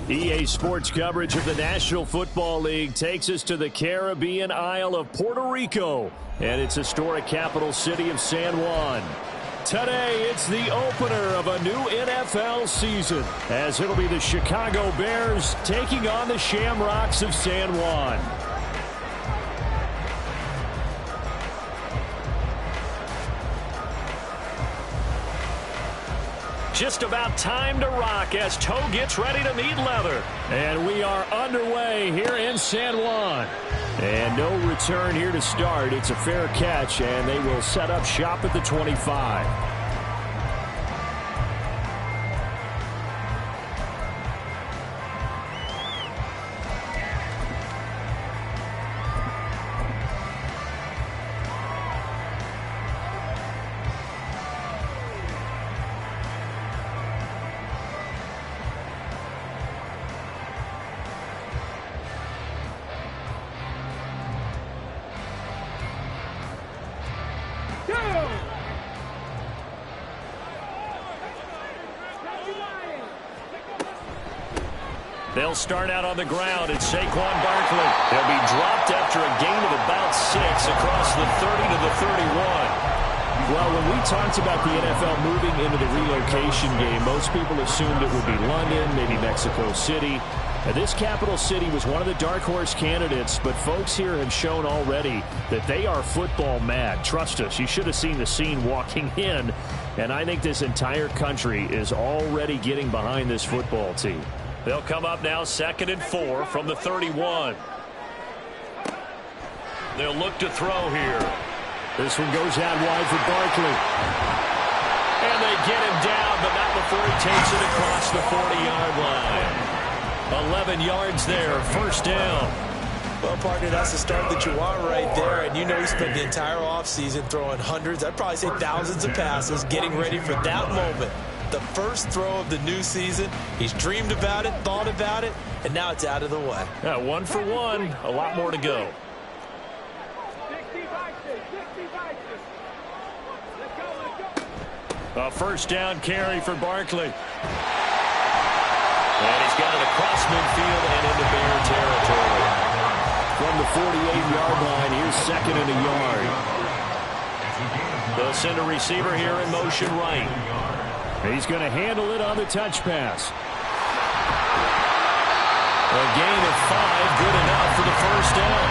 EA Sports coverage of the National Football League takes us to the Caribbean Isle of Puerto Rico and its historic capital city of San Juan. Today, it's the opener of a new NFL season, as it'll be the Chicago Bears taking on the Shamrocks of San Juan. Just about time to rock as toe gets ready to meet leather. And we are underway here in San Juan. And no return here to start. It's a fair catch, and they will set up shop at the 25. They'll start out on the ground. It's Saquon Barkley. He'll be dropped after a gain of about 6 across the 30 to the 31. Well, when we talked about the NFL moving into the relocation game, most people assumed it would be London, maybe Mexico City. Now, this capital city was one of the dark horse candidates, but folks here have shown already that they are football mad. Trust us, you should have seen the scene walking in, and I think this entire country is already getting behind this football team. They'll come up now 2nd and 4 from the 31. They'll look to throw here. This one goes out wide for Barkley. And they get him down, but not before he takes it across the 40-yard line. 11 yards there, first down. Well, partner, that's the start that you want right there. And you know he spent the entire offseason throwing hundreds, I'd probably say thousands of passes, getting ready for that moment. The first throw of the new season. He's dreamed about it, thought about it, and now it's out of the way. Yeah, 1 for 1. A lot more to go. A first down carry for Barkley. And he's got it across midfield and into Bear territory. From the 48-yard line, here's 2nd and a yard. They'll send a receiver here in motion right. He's going to handle it on the touch pass. A gain of 5, good enough for the first down.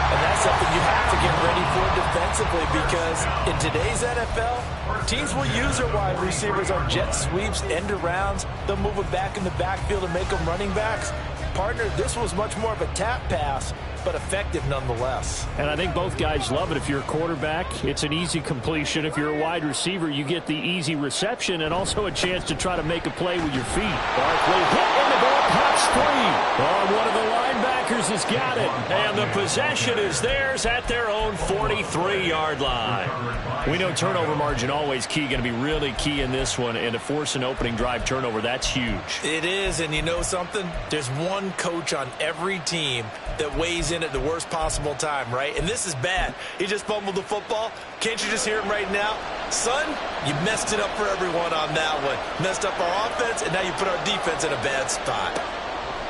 And that's something you have to get ready for defensively, because in today's NFL, teams will use their wide receivers on jet sweeps, end arounds. They'll move it back in the backfield and make them running backs. Partner, this was much more of a tap pass, but effective nonetheless. And I think both guys love it. If you're a quarterback, it's an easy completion. If you're a wide receiver, you get the easy reception and also a chance to try to make a play with your feet. Barkley hit in the ball, pops free. Oh, one of the linebackers has got it. And the possession is theirs at their own 43-yard line. We know turnover margin always key, going to be really key in this one. And to force an opening drive turnover, that's huge. It is, and you know something? There's one coach on every team that weighs in at the worst possible time, right? And this is bad. He just fumbled the football. Can't you just hear him right now? Son, you messed it up for everyone on that one. Messed up our offense, and now you put our defense in a bad spot.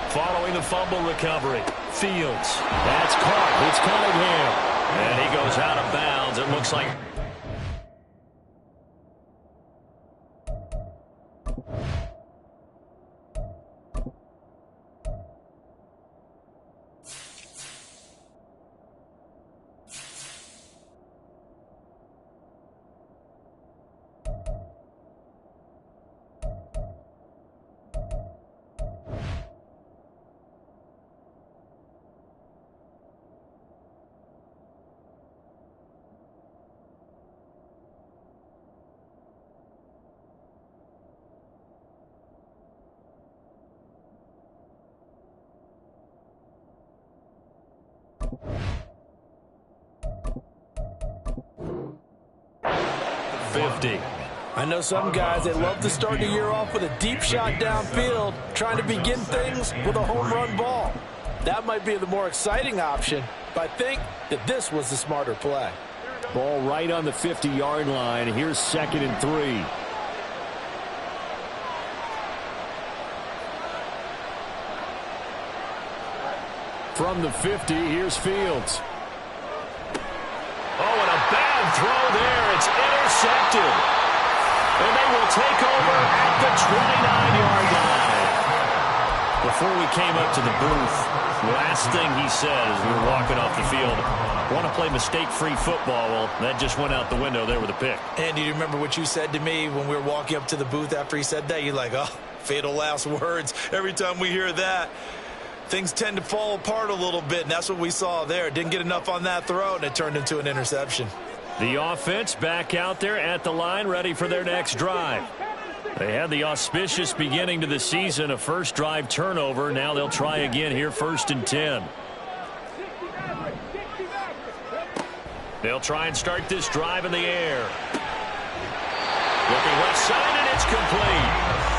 Following the fumble recovery, Fields. That's caught. It's Cunningham. And he goes out of bounds. It looks like... I know some guys that love to start the year off with a deep shot downfield, trying to begin things with a home run ball. That might be the more exciting option, but I think that this was the smarter play. Ball right on the 50-yard line. Here's 2nd and 3. From the 50, here's Fields. Oh, and a bad throw there. It's intercepted. And they will take over at the 29-yard line. Before we came up to the booth, last thing he said as we were walking off the field, want to play mistake-free football. Well, that just went out the window there with a pick. And do you remember what you said to me when we were walking up to the booth after he said that? You're like, oh, fatal last words. Every time we hear that, things tend to fall apart a little bit, and that's what we saw there. Didn't get enough on that throw, and it turned into an interception. The offense back out there at the line, ready for their next drive. They had the auspicious beginning to the season, a first drive turnover. Now they'll try again here, 1st and 10. They'll try and start this drive in the air. Looking left side, and it's complete.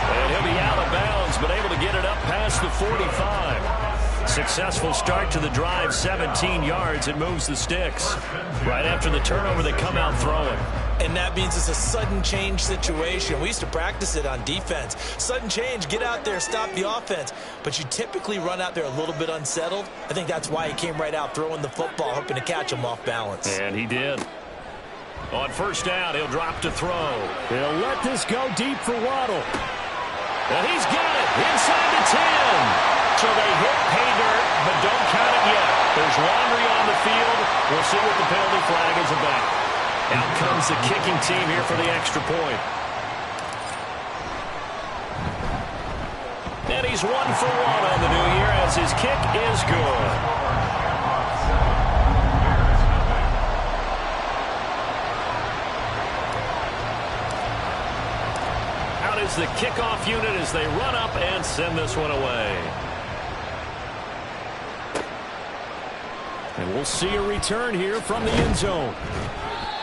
And he'll be out of bounds, but able to get it up past the 45. Successful start to the drive, 17 yards. It moves the sticks. Right after the turnover, they come out throwing. And that means it's a sudden change situation. We used to practice it on defense. Sudden change, get out there, stop the offense. But you typically run out there a little bit unsettled. I think that's why he came right out throwing the football, hoping to catch him off balance. And he did. On first down, he'll drop to throw. He'll let this go deep for Waddle. And he's got it inside the 10. So they hit pay dirt, but don't count it yet. There's laundry on the field. We'll see what the penalty flag is about. Out comes the kicking team here for the extra point. And he's 1 for 1 on the new year as his kick is good. Out is the kickoff unit as they run up and send this one away. And we'll see a return here from the end zone.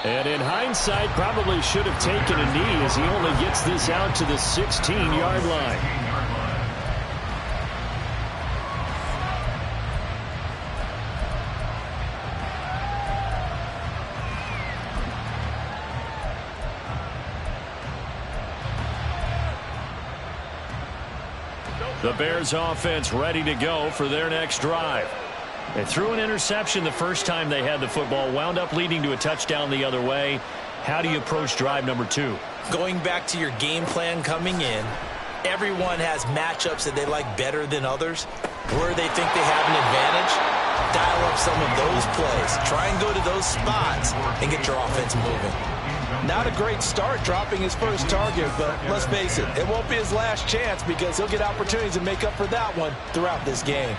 And in hindsight, probably should have taken a knee as he only gets this out to the 16-yard line. The Bears offense ready to go for their next drive. They threw an interception the first time they had the football, wound up leading to a touchdown the other way. How do you approach drive number 2? Going back to your game plan coming in, everyone has matchups that they like better than others. Where they think they have an advantage, dial up some of those plays. Try and go to those spots and get your offense moving. Not a great start dropping his first target, but let's face it, it won't be his last chance because he'll get opportunities to make up for that one throughout this game.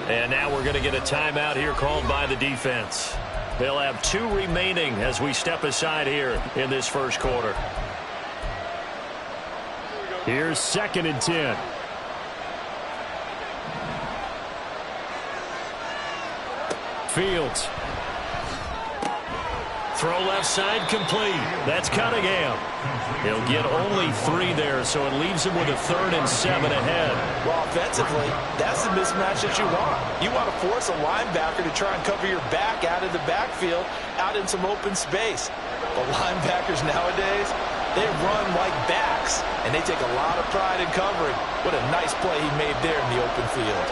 And now we're going to get a timeout here called by the defense. They'll have 2 remaining as we step aside here in this first quarter. Here's 2nd and 10. Fields. Throw left side complete. That's Cunningham. He'll get only 3 there, so it leaves him with a 3rd and 7 ahead. Well, offensively, that's the mismatch that you want. You want to force a linebacker to try and cover your back out of the backfield, out in some open space. But linebackers nowadays, they run like backs, and they take a lot of pride in covering. What a nice play he made there in the open field.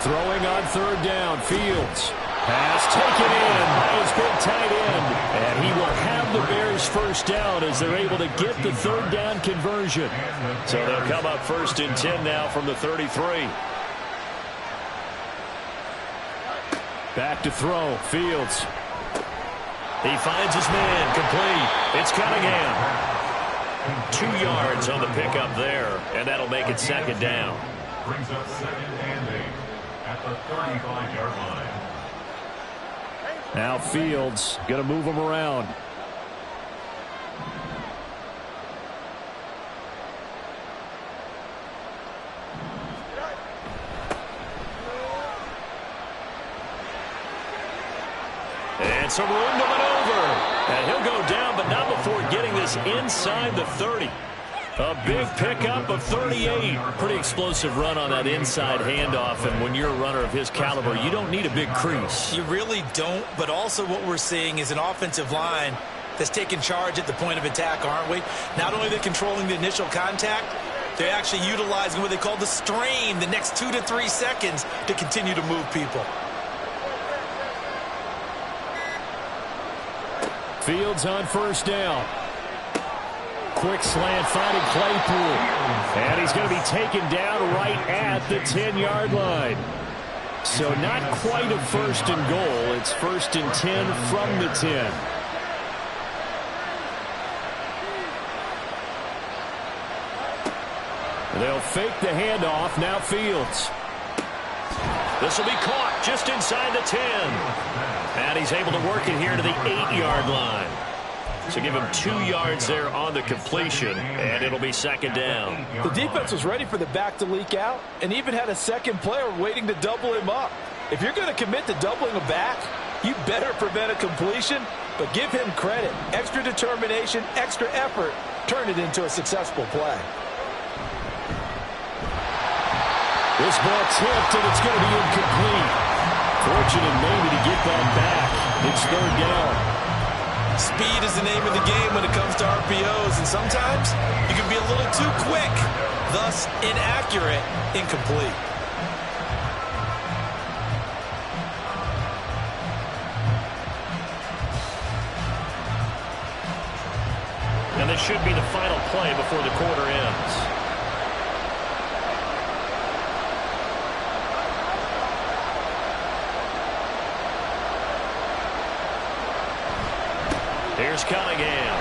Throwing on 3rd down, Fields. Pass taken in by his big tight end. And he will have the Bears first down as they're able to get the 3rd down conversion. So they'll come up 1st and 10 now from the 33. Back to throw, Fields. He finds his man, complete. It's Cunningham. 2 yards on the pickup there, and that'll make it 2nd down. Brings up 2nd and 8 at the 35-yard line. Now Fields going to move him around. And some room to maneuver. And he'll go down, but not before getting this inside the 30. A big pickup of 38. Pretty explosive run on that inside handoff, and when you're a runner of his caliber, you don't need a big crease. You really don't, but also what we're seeing is an offensive line that's taking charge at the point of attack, aren't we? Not only are they controlling the initial contact, they're actually utilizing what they call the strain the next 2 to 3 seconds to continue to move people. Fields on first down. Quick slant finding Claypool. And he's going to be taken down right at the 10-yard line. So not quite a first and goal. It's first and 10 from the 10. They'll fake the handoff. Now Fields. This will be caught just inside the 10. And he's able to work it here to the 8-yard line. So give him 2 yards there on the completion, and it'll be second down. The defense was ready for the back to leak out and even had a second player waiting to double him up. If you're going to commit to doubling a back, you better prevent a completion, but give him credit. Extra determination, extra effort, turn it into a successful play. This ball tipped, and it's going to be incomplete. Fortunate maybe to get that back. It's third down. Speed is the name of the game when it comes to RPOs, and sometimes you can be a little too quick, thus inaccurate, incomplete. And this should be the final play before the quarter ends. Here's Cunningham.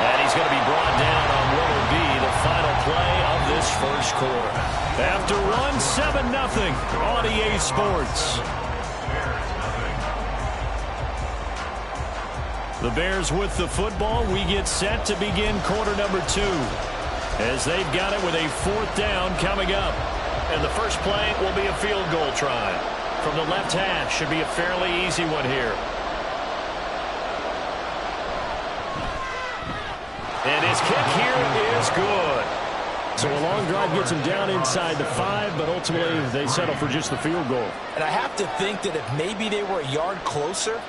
And he's going to be brought down on what will be the final play of this first quarter. After one, 7-0 on EA Sports. The Bears with the football. We get set to begin quarter number 2. As they've got it with a 4th down coming up. And the first play will be a field goal try. From the left hash, should be a fairly easy one here. And his kick here is good. So a long drive gets him down inside the 5, but ultimately they settle for just the field goal. And I have to think that if maybe they were a yard closer,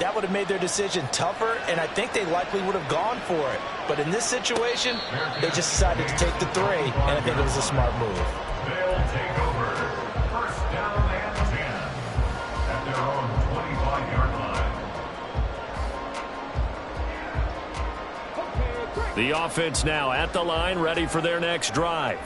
that would have made their decision tougher, and I think they likely would have gone for it. But in this situation, they just decided to take the 3, and I think it was a smart move. They'll take over. First down and 10 at their own 25-yard line. The offense now at the line, ready for their next drive.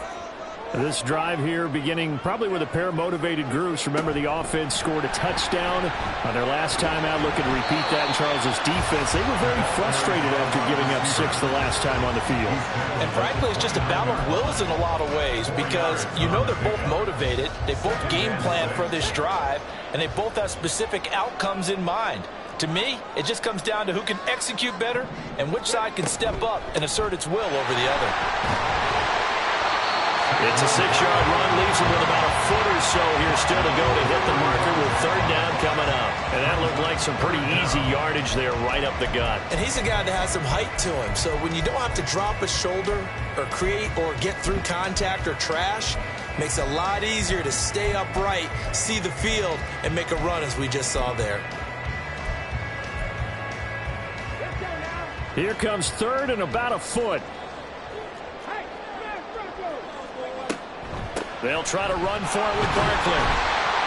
This drive here beginning probably with a pair of motivated groups. Remember, the offense scored a touchdown on their last time out. Looking to repeat that in Charles's defense. They were very frustrated after giving up 6 the last time on the field. And frankly, it's just a battle of wills in a lot of ways because you know they're both motivated. They both game plan for this drive, and they both have specific outcomes in mind. To me, it just comes down to who can execute better and which side can step up and assert its will over the other. It's a 6-yard run, leaves him with about a foot or so here still to go to hit the marker with 3rd down coming up. And that looked like some pretty easy yardage there right up the gut. And he's a guy that has some height to him, so when you don't have to drop a shoulder or create or get through contact or trash, makes it a lot easier to stay upright, see the field, and make a run as we just saw there. Here comes 3rd and about a foot. They'll try to run for it with Barkley.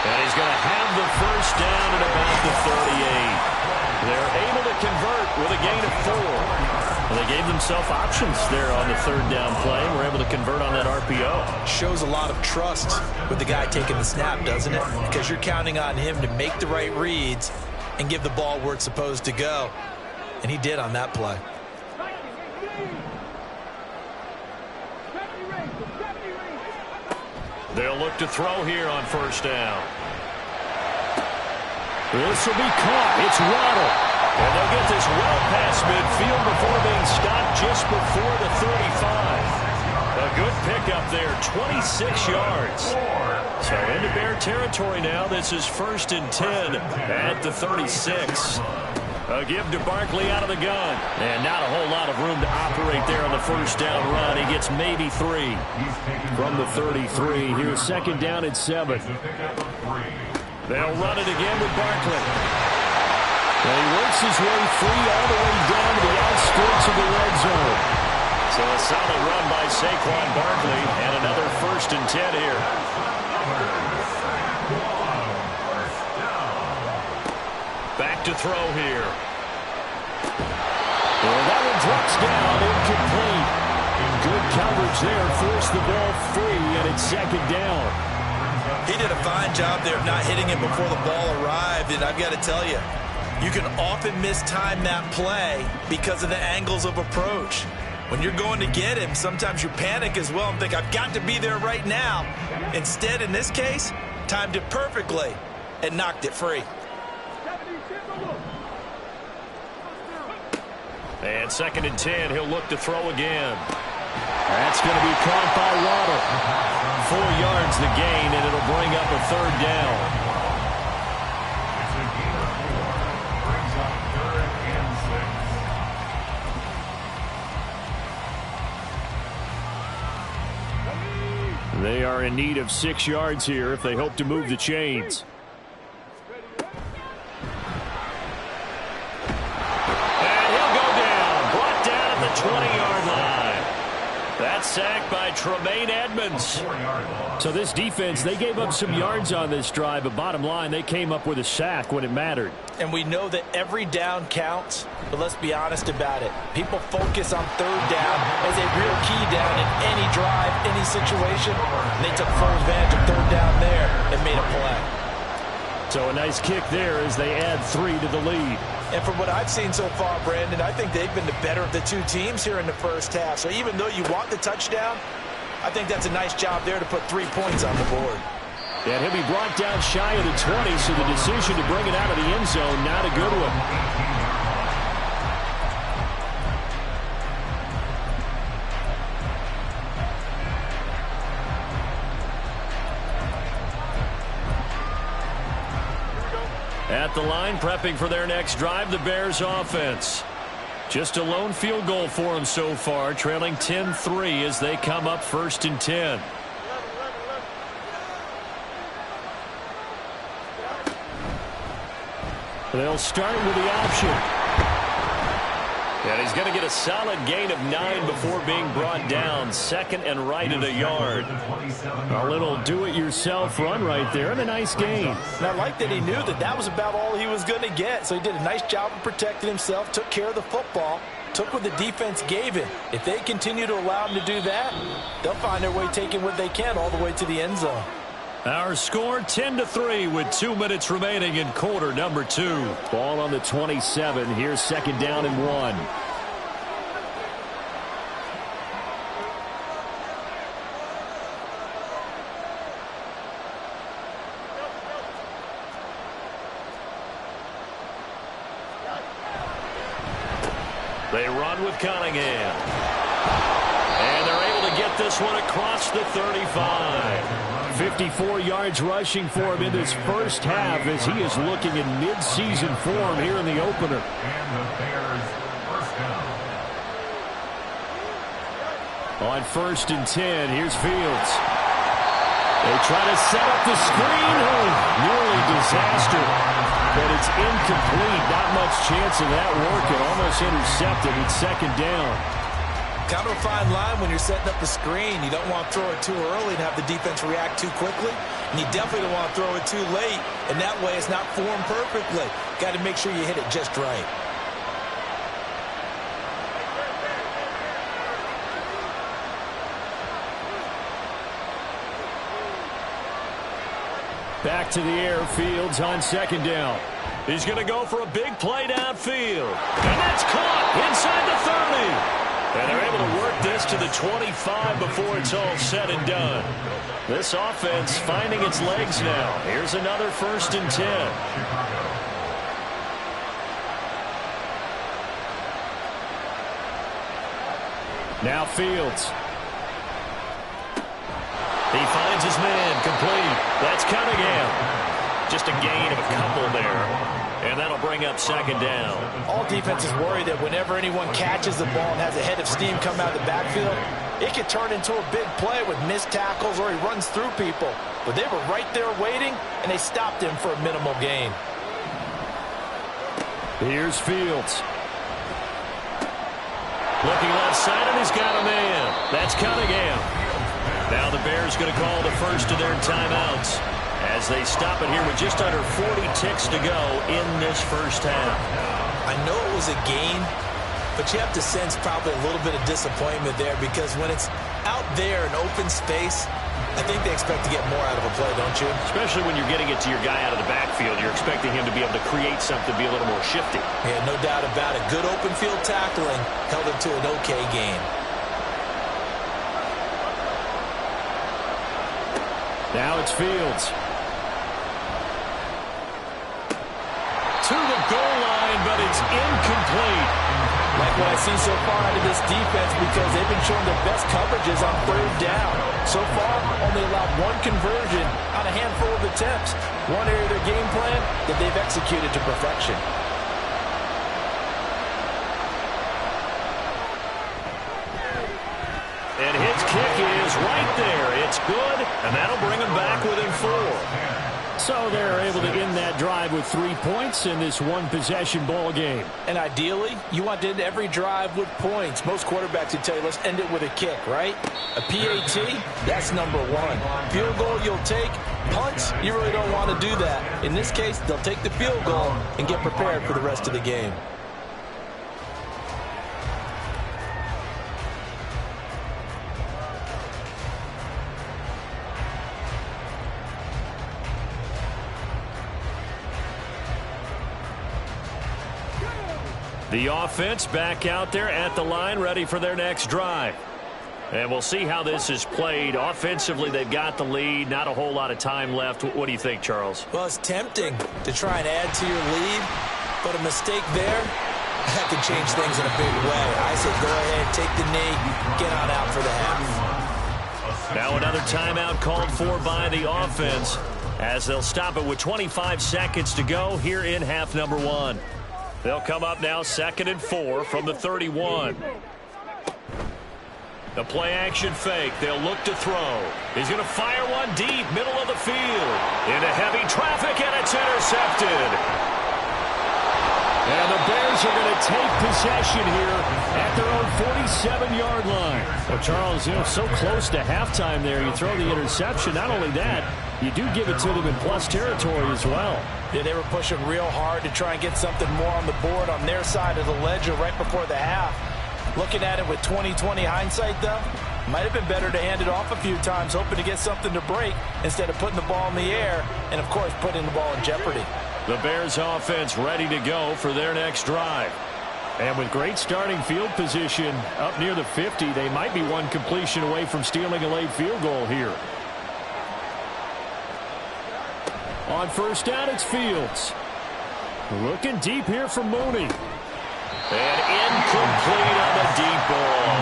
And he's going to have the first down at about the 38. They're able to convert with a gain of 4. Well, they gave themselves options there on the 3rd down play. We're able to convert on that RPO. Shows a lot of trust with the guy taking the snap, doesn't it? Because you're counting on him to make the right reads and give the ball where it's supposed to go. And he did on that play. They'll look to throw here on first down. This will be caught. It's Waddle. And they'll get this well past midfield before being stopped just before the 35. A good pickup there, 26 yards. So into Bear territory now. This is 1st and 10 at the 36. A give to Barkley out of the gun. And not a whole lot of room to operate there on the first down run. He gets maybe 3 from the 33. Here's 2nd down at 7. They'll run it again with Barkley. And he works his way free all the way down to the outskirts of the red zone. So a solid run by Saquon Barkley, and another 1st and 10 here. Back to throw here. And that one drops down, incomplete. Good coverage there, forced the ball free, and it's 2nd down. He did a fine job there of not hitting it before the ball arrived, and I've got to tell you, you can often mistime that play because of the angles of approach. When you're going to get him, sometimes you panic as well and think, I've got to be there right now. Instead, in this case, timed it perfectly and knocked it free. And 2nd and 10, he'll look to throw again. That's going to be caught by Waddle. 4 yards the gain, and it'll bring up a 3rd down. It's a gain of 4. Brings up 3rd and 6. They are in need of 6 yards here if they hope to move the chains. And he'll go down. Brought down at the 20-yard line. That's sacked by Tremaine Edmonds. So this defense, they gave up some yards on this drive, but bottom line, they came up with a sack when it mattered. And we know that every down counts, but let's be honest about it. People focus on 3rd down as a real key down in any drive, any situation. And they took full advantage of 3rd down there and made a play. So a nice kick there as they add 3 to the lead. And from what I've seen so far, Brandon, I think they've been the better of the 2 teams here in the first half. So even though you want the touchdown, I think that's a nice job there to put 3 points on the board. And he'll be brought down shy of the 20, so the decision to bring it out of the end zone, not a good one. At the line, prepping for their next drive, the Bears offense. Just a lone field goal for them so far, trailing 10-3 as they come up 1st and 10. They'll start with the option. And he's going to get a solid gain of 9 before being brought down. 2nd and right at a yard. A little do-it-yourself run right there and a nice gain. And I like that he knew that that was about all he was going to get. So he did a nice job of protecting himself, took care of the football, took what the defense gave him. If they continue to allow him to do that, they'll find their way taking what they can all the way to the end zone. Our score 10-3 with 2 minutes remaining in quarter number 2. Ball on the 27. Here's 2nd down and 1. They run with Cunningham. And they're able to get this one across the 35. 54 yards rushing for him in this first half as he is looking in mid-season form here in the opener. And the Bears first down. On 1st and 10, here's Fields. They try to set up the screen. Oh, nearly disaster. But it's incomplete. Not much chance of that working. Almost intercepted. It's 2nd down. Kind of a fine line when you're setting up the screen. You don't want to throw it too early and have the defense react too quickly. And you definitely don't want to throw it too late. And that way it's not formed perfectly. Got to make sure you hit it just right. Back to the air. Fields on 2nd down. He's going to go for a big play downfield. And that's caught inside the 30. And they're able to work this to the 25 before it's all said and done. This offense finding its legs now. Here's another 1st and 10. Now Fields. He finds his man complete. That's Cunningham. Just a gain of a couple there. And that'll bring up 2nd down. All defenses worry that whenever anyone catches the ball and has a head of steam come out of the backfield, it could turn into a big play with missed tackles or he runs through people. But they were right there waiting, and they stopped him for a minimal gain. Here's Fields. Looking left side, and he's got a man. That's Cunningham. Now the Bears going to call the first of their timeouts as they stop it here with just under 40 ticks to go in this first half. I know it was a gain, but you have to sense probably a little bit of disappointment there because when it's out there in open space, I think they expect to get more out of a play, don't you? Especially when you're getting it to your guy out of the backfield. You're expecting him to be able to create something, be a little more shifty. Yeah, no doubt about it. Good open field tackling held it to an okay gain. Now it's Fields. To the goal line, but it's incomplete. Like what I see so far out of this defense because they've been showing their best coverages on third down. So far, only allowed one conversion on a handful of attempts. One area of their game plan that they've executed to perfection. And his kick is right there. It's good, and that'll bring him back within 4. So they're able to end that drive with 3 points in this one-possession ball game. And ideally, you want to end every drive with points. Most quarterbacks would tell you, let's end it with a kick, right? A PAT, that's number 1. Field goal you'll take. Punts, you really don't want to do that. In this case, they'll take the field goal and get prepared for the rest of the game. The offense back out there at the line, ready for their next drive. And we'll see how this is played. Offensively, they've got the lead. Not a whole lot of time left. What do you think, Charles? Well, it's tempting to try and add to your lead, but a mistake there, that could change things in a big way. I say go ahead, take the knee, get on out for the half. Now another timeout called for by the offense as they'll stop it with 25 seconds to go here in half number 1. They'll come up now 2nd and 4 from the 31. The play action fake. They'll look to throw. He's going to fire one deep, middle of the field. Into heavy traffic, and it's intercepted. And the Bears are going to take possession here at their own 47-yard line. Well, Charles, so close to halftime there. You throw the interception. Not only that, you do give it to them in plus territory as well. Yeah, they were pushing real hard to try and get something more on the board on their side of the ledger right before the half. Looking at it with 20/20 hindsight, though, might have been better to hand it off a few times, hoping to get something to break instead of putting the ball in the air and, of course, putting the ball in jeopardy. The Bears offense ready to go for their next drive. And with great starting field position up near the 50, they might be one completion away from stealing a late field goal here. On first down, it's Fields. Looking deep here for Mooney. And incomplete on the deep ball.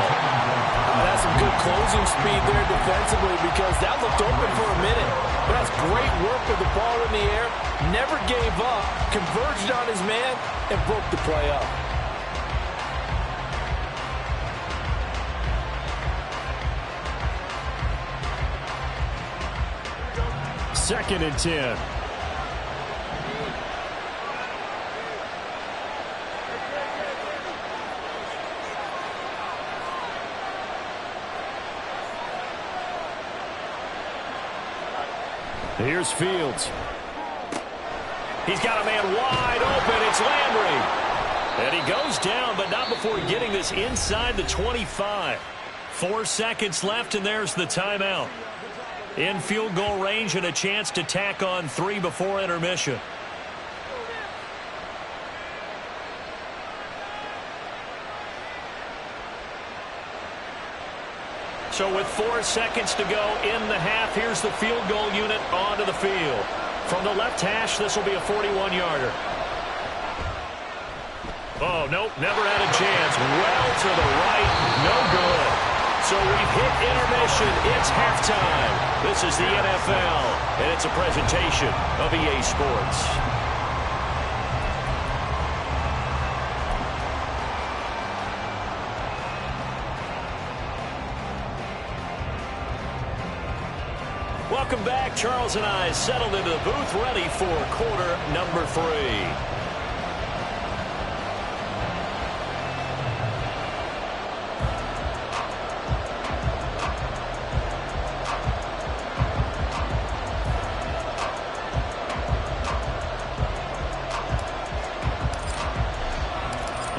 That's some good closing speed there defensively because that looked open for a minute. But that's great work with the ball in the air. Never gave up, converged on his man, and broke the play up. Second and 10. Here's Fields. He's got a man wide open. It's Landry. And he goes down, but not before getting this inside the 25. 4 seconds left, and there's the timeout. In field goal range and a chance to tack on 3 before intermission. So with 4 seconds to go in the half, here's the field goal unit onto the field. From the left hash, this will be a 41-yarder. Oh, nope, never had a chance. Well to the right, no good. So we've hit intermission. It's halftime. This is the NFL, and it's a presentation of EA Sports. Welcome back. Charles and I settled into the booth, ready for quarter number 3.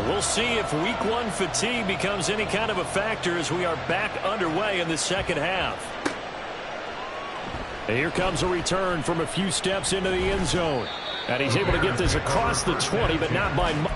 We'll see if week one fatigue becomes any kind of a factor as we are back underway in the second half. And here comes a return from a few steps into the end zone. And he's able to get this across the 20, but not by much.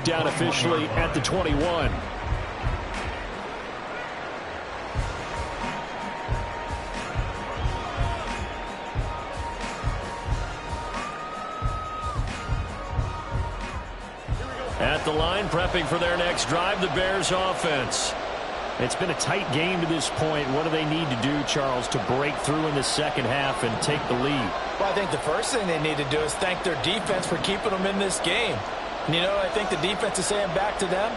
Down officially at the 21. At the line, prepping for their next drive, the Bears offense. It's been a tight game to this point. What do they need to do, Charles, to break through in the second half and take the lead? Well, I think the first thing they need to do is thank their defense for keeping them in this game. And, you know, I think the defense is saying back to them,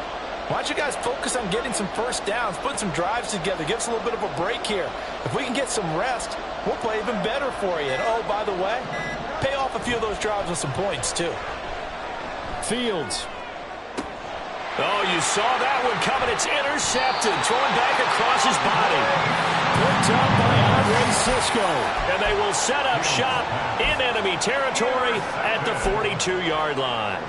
why don't you guys focus on getting some first downs, put some drives together, give us a little bit of a break here. If we can get some rest, we'll play even better for you. And, oh, by the way, pay off a few of those drives with some points, too. Fields. Oh, you saw that one coming. It's intercepted. Thrown back across his body. Picked up by Andre Cisco. And they will set up shop in enemy territory at the 42-yard line.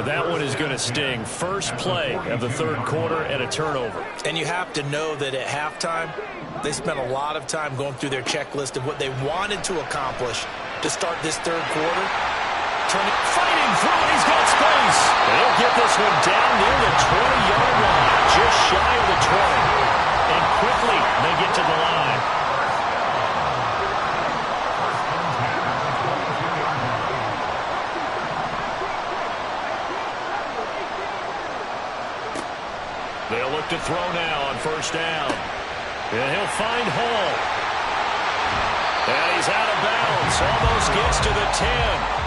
That one is going to sting. First play of the third quarter and a turnover. And you have to know that at halftime, they spent a lot of time going through their checklist of what they wanted to accomplish to start this third quarter. Fighting through, he's got space. They'll get this one down near the 20-yard line, just shy of the 20. And quickly, they get to the line. They'll look to throw now on first down. And he'll find Hall. And he's out of bounds. Almost gets to the 10.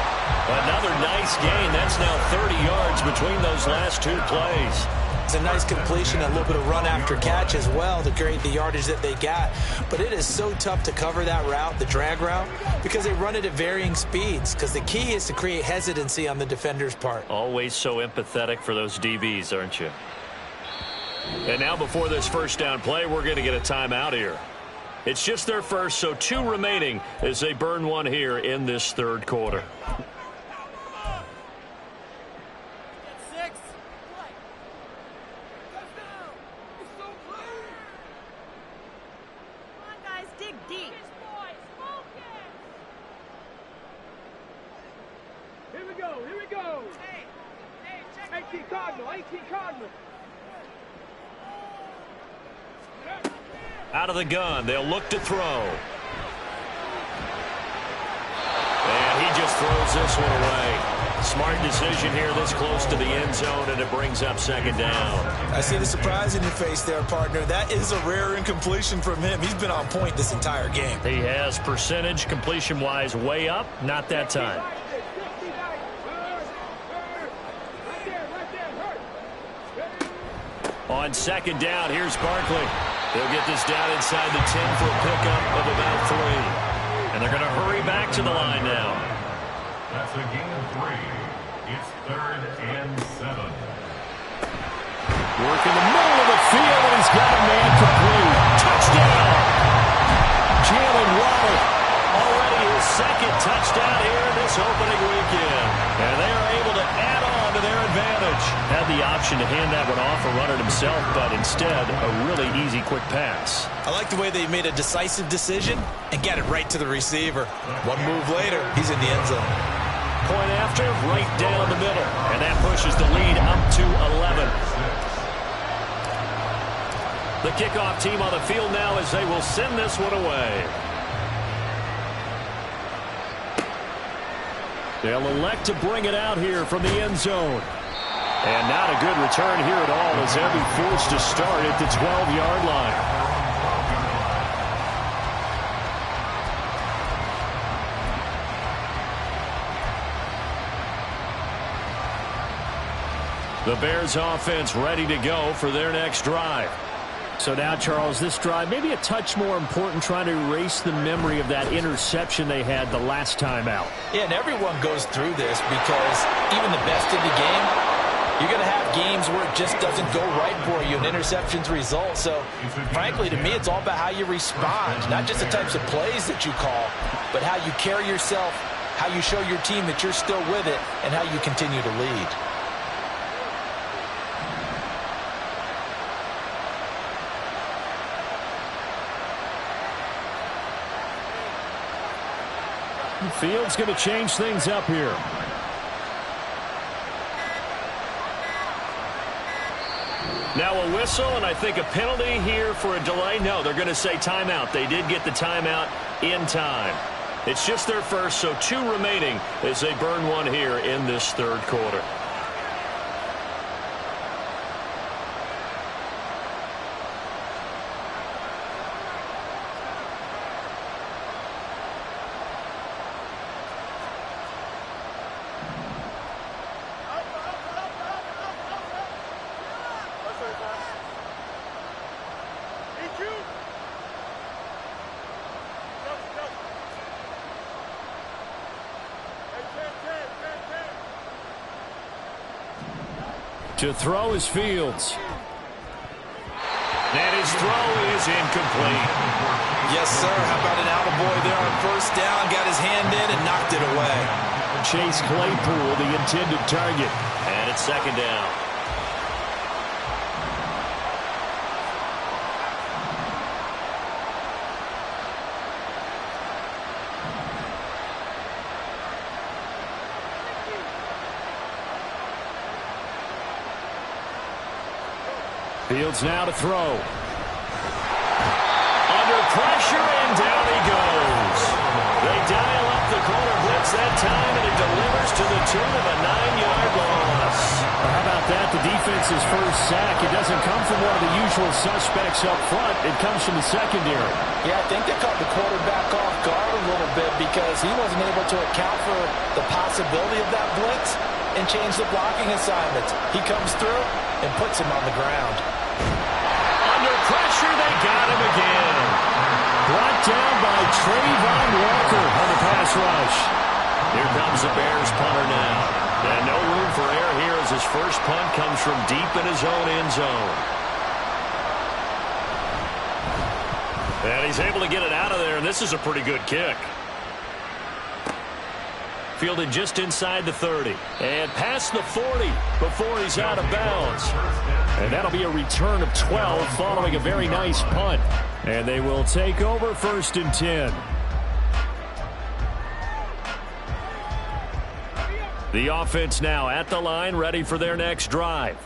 Another nice gain. That's now 30 yards between those last two plays. It's a nice completion, a little bit of run after catch as well to create the yardage that they got. But it is so tough to cover that route, the drag route, because they run it at varying speeds. Because the key is to create hesitancy on the defender's part. Always so empathetic for those DBs, aren't you? And now before this first down play, we're going to get a timeout here. It's just their first, so 2 remaining as they burn one here in this third quarter. Out of the gun, they'll look to throw. And he just throws this one away. Smart decision here this close to the end zone, and it brings up second down. I see the surprise in your face there, partner. That is a rare incompletion from him. He's been on point this entire game. He has percentage completion-wise way up, not that time. On second down, here's Barkley. They'll get this down inside the 10 for a pickup of about 3. And they're going to hurry back to the line now. That's a gain of 3. It's 3rd and 7. Work in the middle of the field, and he's got a man complete. Touchdown! the option to hand that one off or run it himself, but instead a really easy quick pass. I like the way they made a decisive decision and got it right to the receiver. One move later, he's in the end zone. Point after, right down the middle, and that pushes the lead up to 11. The kickoff team on the field now as they will send this one away. They'll elect to bring it out here from the end zone. And not a good return here at all as they'll be forced to start at the 12-yard line. The Bears offense ready to go for their next drive. So now, Charles, this drive maybe a touch more important, trying to erase the memory of that interception they had the last time out. Yeah, and everyone goes through this because even the best in the game, you're going to have games where it just doesn't go right for you, and interceptions result. So, frankly, to me, it's all about how you respond, not just the types of plays that you call, but how you carry yourself, how you show your team that you're still with it, and how you continue to lead. Field's going to change things up here. Now a whistle, and I think a penalty here for a delay. No, they're going to say timeout. They did get the timeout in time. It's just their first, so 2 remaining as they burn one here in this third quarter. To throw is Fields. And his throw is incomplete. Yes, sir. How about an attaboy there on first down? Got his hand in and knocked it away. Chase Claypool, the intended target. And it's second down. Fields now to throw. Under pressure, and down he goes. They dial up the corner blitz that time, and it delivers to the tune of a 9-yard loss. How about that? The defense's first sack. It doesn't come from one of the usual suspects up front. It comes from the secondary. Yeah, I think they caught the quarterback off guard a little bit because he wasn't able to account for the possibility of that blitz and change the blocking assignments. He comes through and puts him on the ground. Under pressure, they got him again. Brought down by Trayvon Walker on the pass rush. Here comes the Bears punter now. And no room for error here as his first punt comes from deep in his own end zone. And he's able to get it out of there, and this is a pretty good kick. Fielded just inside the 30. And past the 40 before he's out of bounds. And that'll be a return of 12 following a very nice punt. And they will take over 1st and 10. The offense now at the line, ready for their next drive.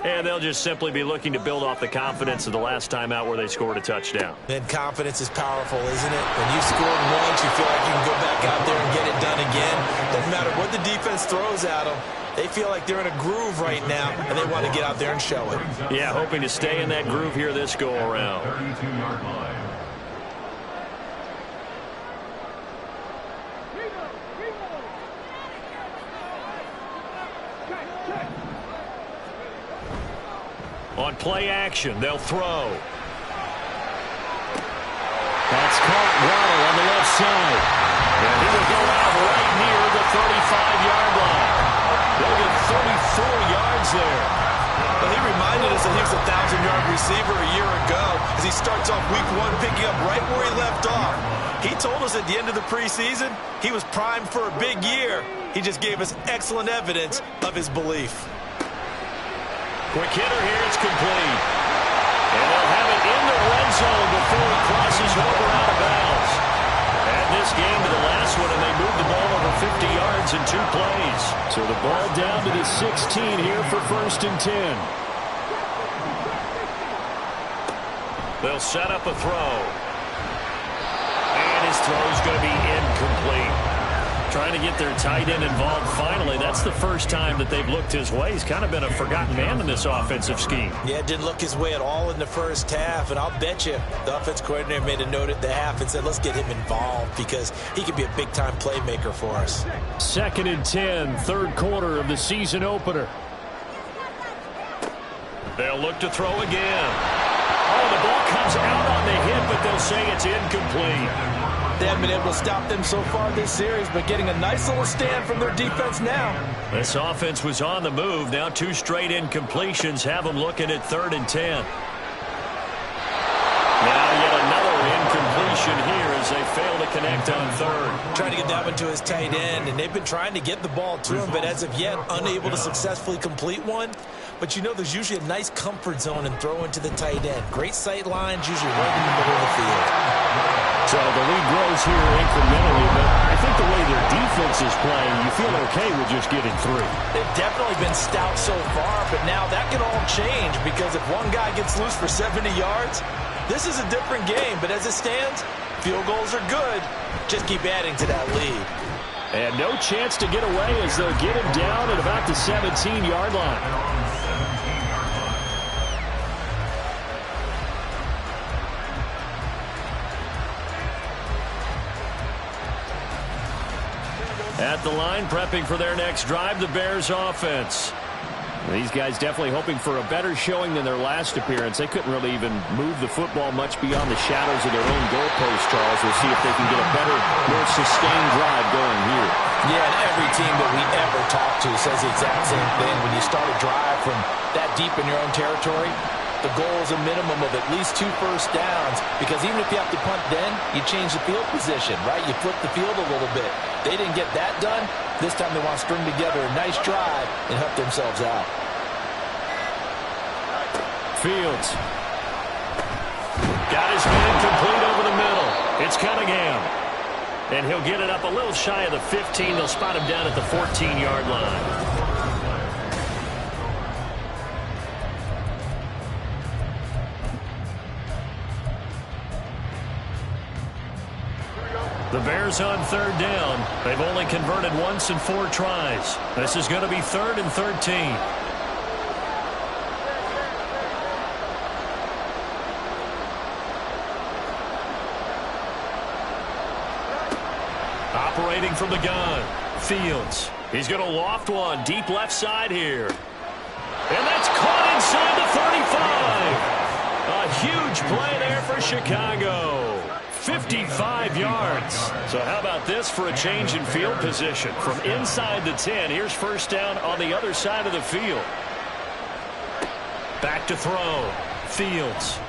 And they'll just simply be looking to build off the confidence of the last time out where they scored a touchdown. And confidence is powerful, isn't it? When you scored once, you feel like you can go back out there and get it done again. Doesn't matter what the defense throws at them. They feel like they're in a groove right now, and they want to get out there and show it. Yeah, hoping to stay in that groove here this go-around. 32-yard line. On play action, they'll throw. That's caught Waddle on the left side. And he will go out right near the 35-yard line. They'll get 34 yards there. Well, he reminded us that he was a 1,000-yard receiver a year ago as he starts off week 1 picking up right where he left off. He told us at the end of the preseason he was primed for a big year. He just gave us excellent evidence of his belief. Quick hitter here. It's complete. And they'll have it in the red zone before he crosses over out of bounds. Add this game to the last one, and they moved the ball over 50 yards in 2 plays. So the ball down to the 16 here for 1st and 10. They'll set up a throw. And his throw's going to be incomplete. Trying to get their tight end involved finally. That's the first time that they've looked his way. He's kind of been a forgotten man in this offensive scheme. Yeah, didn't look his way at all in the first half. And I'll bet you the offense coordinator made a note at the half and said, let's get him involved because he could be a big-time playmaker for us. 2nd and 10, 3rd quarter of the season opener. They'll look to throw again. Oh, the ball comes out on the hit, but they'll say it's incomplete. They haven't been able to stop them so far this series, but getting a nice little stand from their defense now. This offense was on the move. Now 2 straight incompletions have them looking at 3rd and 10. Now yet another incompletion here as they fail to connect on 3rd. Trying to get that one to his tight end, and they've been trying to get the ball to him, but as of yet, unable to successfully complete one. But you know there's usually a nice comfort zone and throw into the tight end. Great sight lines, usually right in the middle of the field. So the lead grows here incrementally, but I think the way their defense is playing, you feel okay with just getting 3. They've definitely been stout so far, but now that can all change because if one guy gets loose for 70 yards, this is a different game. But as it stands, field goals are good. Just keep adding to that lead. And no chance to get away as they'll get him down at about the 17-yard line. At the line, prepping for their next drive, the Bears offense. These guys definitely hoping for a better showing than their last appearance. They couldn't really even move the football much beyond the shadows of their own goalpost, Charles. We'll see if they can get a better, more sustained drive going here. Yeah, and every team that we ever talk to says the exact same thing. When you start a drive from that deep in your own territory, the goal is a minimum of at least 2 first downs, because even if you have to punt then, you change the field position, right? You flip the field a little bit. They didn't get that done. This time they want to string together a nice drive and help themselves out. Fields. Got his man complete over the middle. It's Cunningham. And he'll get it up a little shy of the 15. They'll spot him down at the 14-yard line. The Bears on 3rd down. They've only converted once in 4 tries. This is going to be 3rd and 13. Operating from the gun. Fields. He's going to loft one deep left side here. And that's caught inside the 35. A huge play there for Chicago. 55 yards. So how about this for a change in field position? From inside the 10, here's first down on the other side of the field. Back to throw. Fields.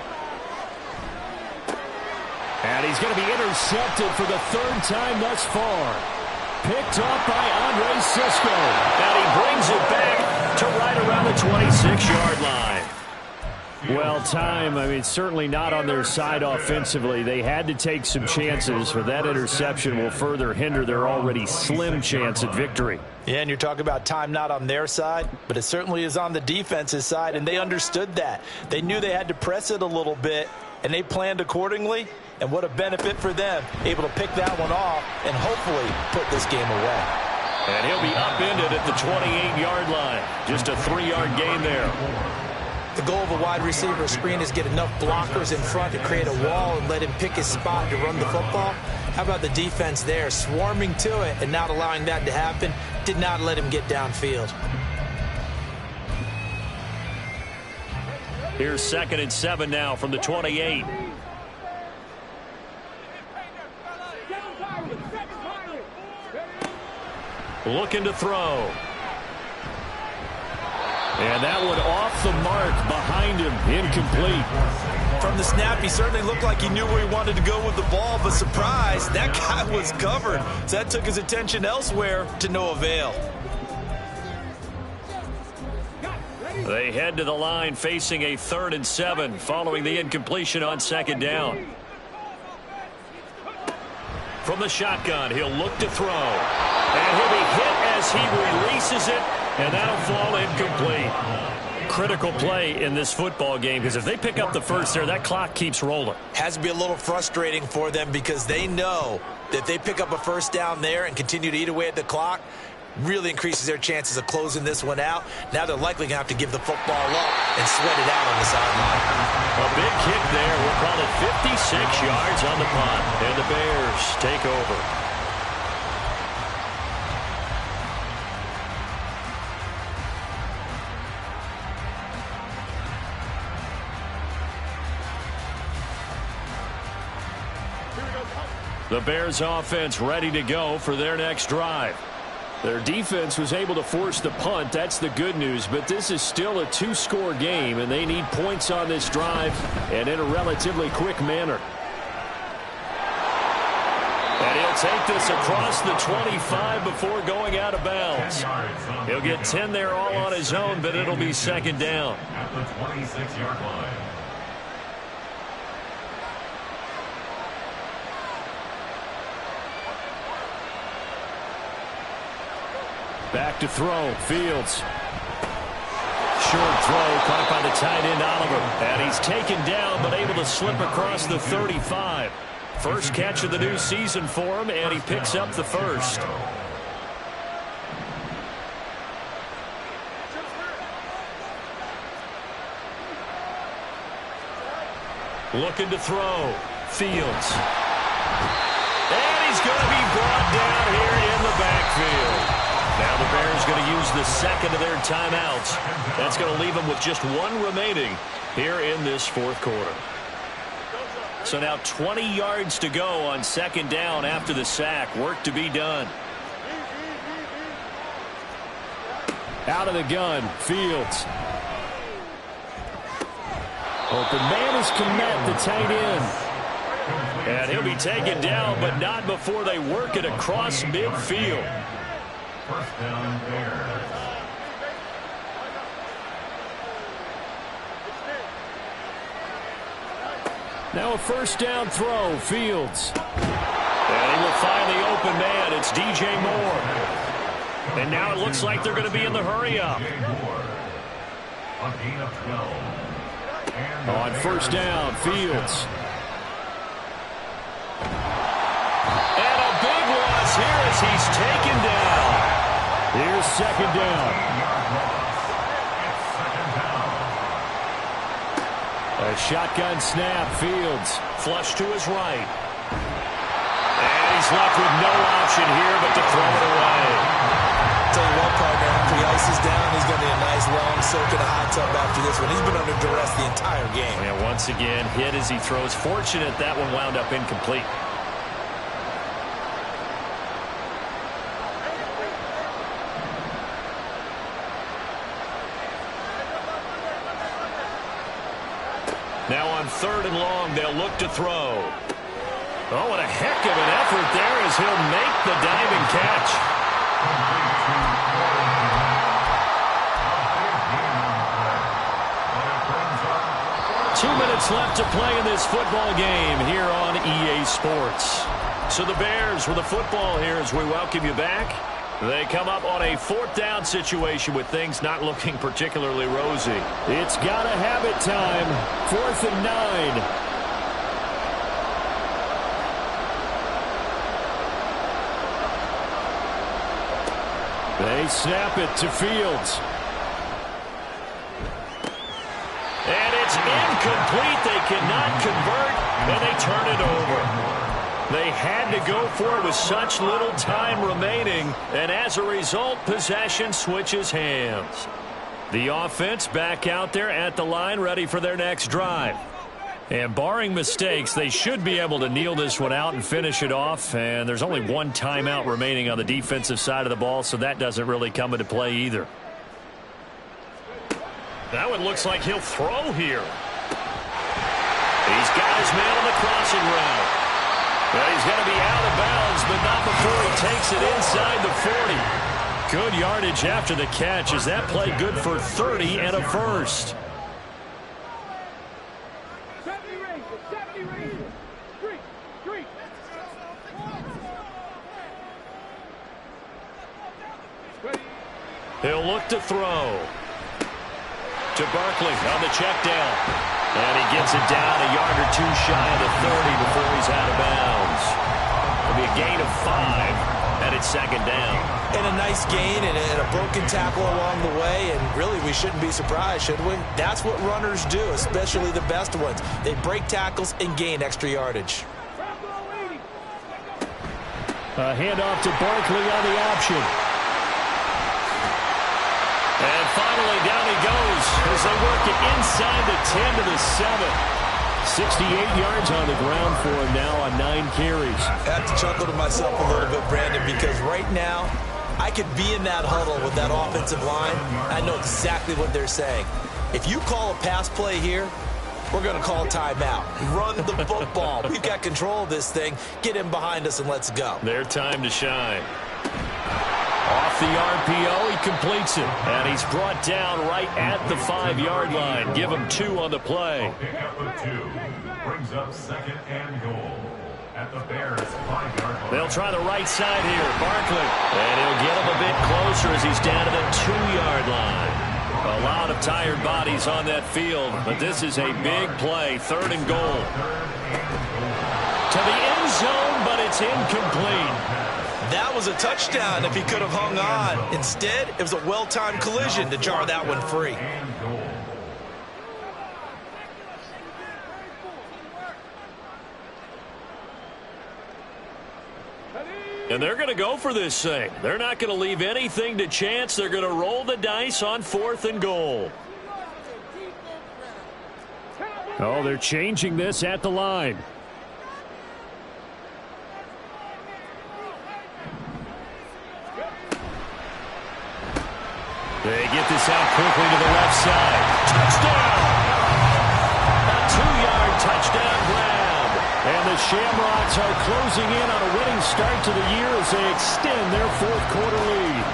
And he's going to be intercepted for the 3rd time thus far. Picked up by Andre Cisco. And he brings it back to right around the 26-yard line. Well, certainly not on their side offensively. They had to take some chances, but that interception will further hinder their already slim chance at victory. Yeah, and you're talking about time not on their side, but it certainly is on the defense's side, and they understood that. They knew they had to press it a little bit, and they planned accordingly, and what a benefit for them, able to pick that one off and hopefully put this game away. And he'll be upended at the 28-yard line. Just a 3-yard gain there. The goal of a wide receiver screen is get enough blockers in front to create a wall and let him pick his spot to run the football. How about the defense there, swarming to it and not allowing that to happen? Did not let him get downfield. Here's 2nd and 7 now from the 28. Looking to throw. And that one off the mark behind him, incomplete. From the snap, he certainly looked like he knew where he wanted to go with the ball, but surprise, that guy was covered. So that took his attention elsewhere to no avail. They head to the line facing a 3rd and 7 following the incompletion on 2nd down. From the shotgun, he'll look to throw. And he'll be hit as he releases it, and that'll fall incomplete. Critical play in this football game, because if they pick up the first there, that clock keeps rolling. Has to be a little frustrating for them because they know that if they pick up a first down there and continue to eat away at the clock, really increases their chances of closing this one out. Now they're likely going to have to give the football up and sweat it out on the sideline. A big kick there. We'll call it 56 yards on the punt, and the Bears take over. The Bears offense ready to go for their next drive. Their defense was able to force the punt. That's the good news. But this is still a 2-score game, and they need points on this drive and in a relatively quick manner. And he'll take this across the 25 before going out of bounds. He'll get 10 there all on his own, but it'll be 2nd down. At the 26-yard line. Back to throw. Fields. Short throw caught by the tight end Oliver. And he's taken down but able to slip across the 35. First catch of the new season for him, and he picks up the first. Looking to throw. Fields. And he's going to be brought down here in the backfield. Now the Bears going to use the second of their timeouts. That's going to leave them with just 1 remaining here in this 4th quarter. So now 20 yards to go on 2nd down after the sack. Work to be done. Out of the gun, Fields. Open man is Kmet, the tight end. And he'll be taken down, but not before they work it across midfield. First down, Bears. Now a first down throw, Fields. And he will find the open man. It's DJ Moore. And now it looks like they're going to be in the hurry-up. A gain of 12. On first down, Fields. And a big loss here as he's taken down. Here's 2nd down. A shotgun snap. Fields flush to his right. And he's left with no option here but to throw it away. Tell you what, partner, after he ices down, he's going to need a nice long soak in a hot tub after this one. He's been under duress the entire game. And once again, hit as he throws. Fortunate that one wound up incomplete. Now on 3rd and long, they'll look to throw. Oh, what a heck of an effort there as he'll make the diving catch. 2 minutes left to play in this football game here on EA Sports. So the Bears with the football here as we welcome you back. They come up on a 4th down situation with things not looking particularly rosy. It's got to have it time. 4th and 9. They snap it to Fields. And it's incomplete. They cannot convert, and they turn it over. They had to go for it with such little time remaining, and as a result, possession switches hands. The offense back out there at the line, ready for their next drive. And barring mistakes, they should be able to kneel this one out and finish it off. And there's only 1 timeout remaining on the defensive side of the ball, so that doesn't really come into play either. That one looks like he'll throw here. He's got his man on the crossing route. Well, he's going to be out of bounds, but not before he takes it inside the 40. Good yardage after the catch as that play good for 30 and a first. He'll look to throw. To Barkley on the check down. And he gets it down a yard or two shy of the 30 before he's out of bounds. It'll be a gain of 5, and it's second down. And a nice gain and a broken tackle along the way, and really we shouldn't be surprised, should we? That's what runners do, especially the best ones. They break tackles and gain extra yardage. A handoff to Barkley on the option. And finally, down he goes as they work it inside the 10 to the 7. 68 yards on the ground for him now on 9 carries. I have to chuckle to myself a little bit, Brandon, because right now I could be in that huddle with that offensive line. I know exactly what they're saying. If you call a pass play here, we're going to call timeout. Run the football. We've got control of this thing. Get him behind us and let's go. Their time to shine. Off the RPO, he completes it. And he's brought down right at the 5-yard line. Give him 2 on the play. Pick up of 2. Brings up second and goal at the Bears' 5-yard line. They'll try the right side here. Barkley. And he'll get him a bit closer as he's down to the 2-yard line. A lot of tired bodies on that field, but this is a big play. 3rd and goal. To the end zone, but it's incomplete. That was a touchdown if he could have hung on. Instead, it was a well-timed collision to jar that one free. And they're going to go for this thing. They're not going to leave anything to chance. They're going to roll the dice on 4th and goal. Oh, they're changing this at the line. They get this out quickly to the left side. Touchdown! A 2-yard touchdown grab. And the Shamrocks are closing in on a winning start to the year as they extend their 4th quarter lead.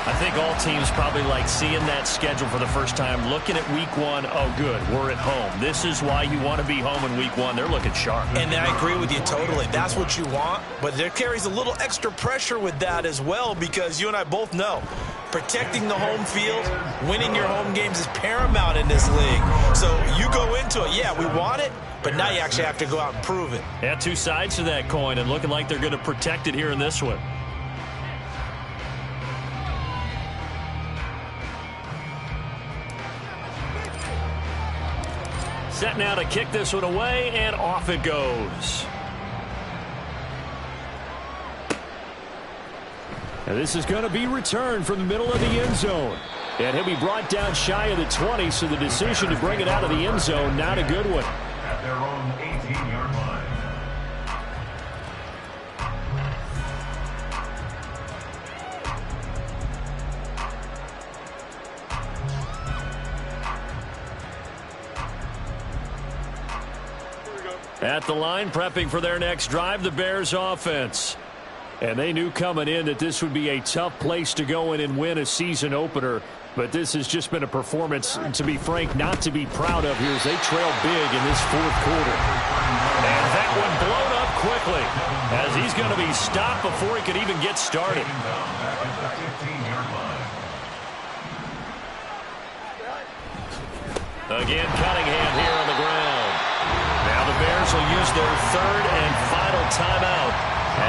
I think all teams probably like seeing that schedule for the first time, looking at week 1. Oh, good, we're at home. This is why you want to be home in week 1. They're looking sharp. And I agree with you totally. That's what you want, but there carries a little extra pressure with that as well because you and I both know protecting the home field, winning your home games is paramount in this league. So you go into it, yeah, we want it, but now you actually have to go out and prove it. Yeah, 2 sides to that coin and looking like they're going to protect it here in this one. Set now to kick this one away, and off it goes. And this is going to be returned from the middle of the end zone. And he'll be brought down shy of the 20, so the decision to bring it out of the end zone, not a good one. At their own 18-yard line. At the line, prepping for their next drive, the Bears offense. And they knew coming in that this would be a tough place to go in and win a season opener. But this has just been a performance, to be frank, not to be proud of here as they trail big in this 4th quarter. And that one blown up quickly as he's going to be stopped before he could even get started. Again, Cunningham here on the ground. Now the Bears will use their 3rd and final timeout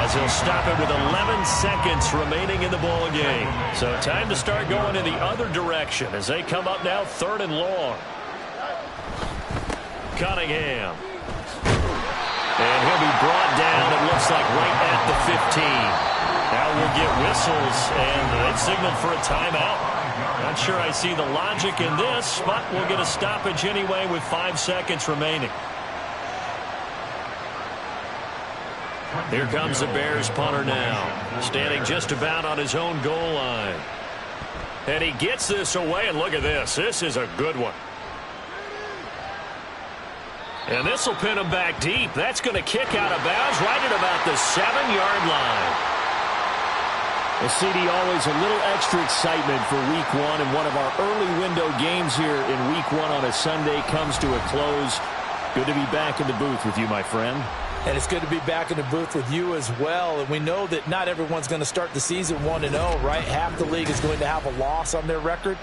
as he'll stop it with 11 seconds remaining in the ball game. So time to start going in the other direction as they come up now 3rd and long. Cunningham. And he'll be brought down, it looks like, right at the 15. Now we'll get whistles, and they've signaled for a timeout. Not sure I see the logic in this, but we'll get a stoppage anyway with 5 seconds remaining. Here comes the Bears punter now, standing just about on his own goal line. And he gets this away, and look at this. This is a good one. And this will pin him back deep. That's going to kick out of bounds right at about the 7-yard line. Well, CD, always a little extra excitement for Week 1, and one of our early window games here in Week 1 on a Sunday comes to a close. Good to be back in the booth with you, my friend. And it's good to be back in the booth with you as well. And we know that not everyone's going to start the season 1-0, right? Half the league is going to have a loss on their record,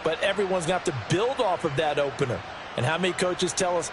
but everyone's going to have to build off of that opener. And how many coaches tell us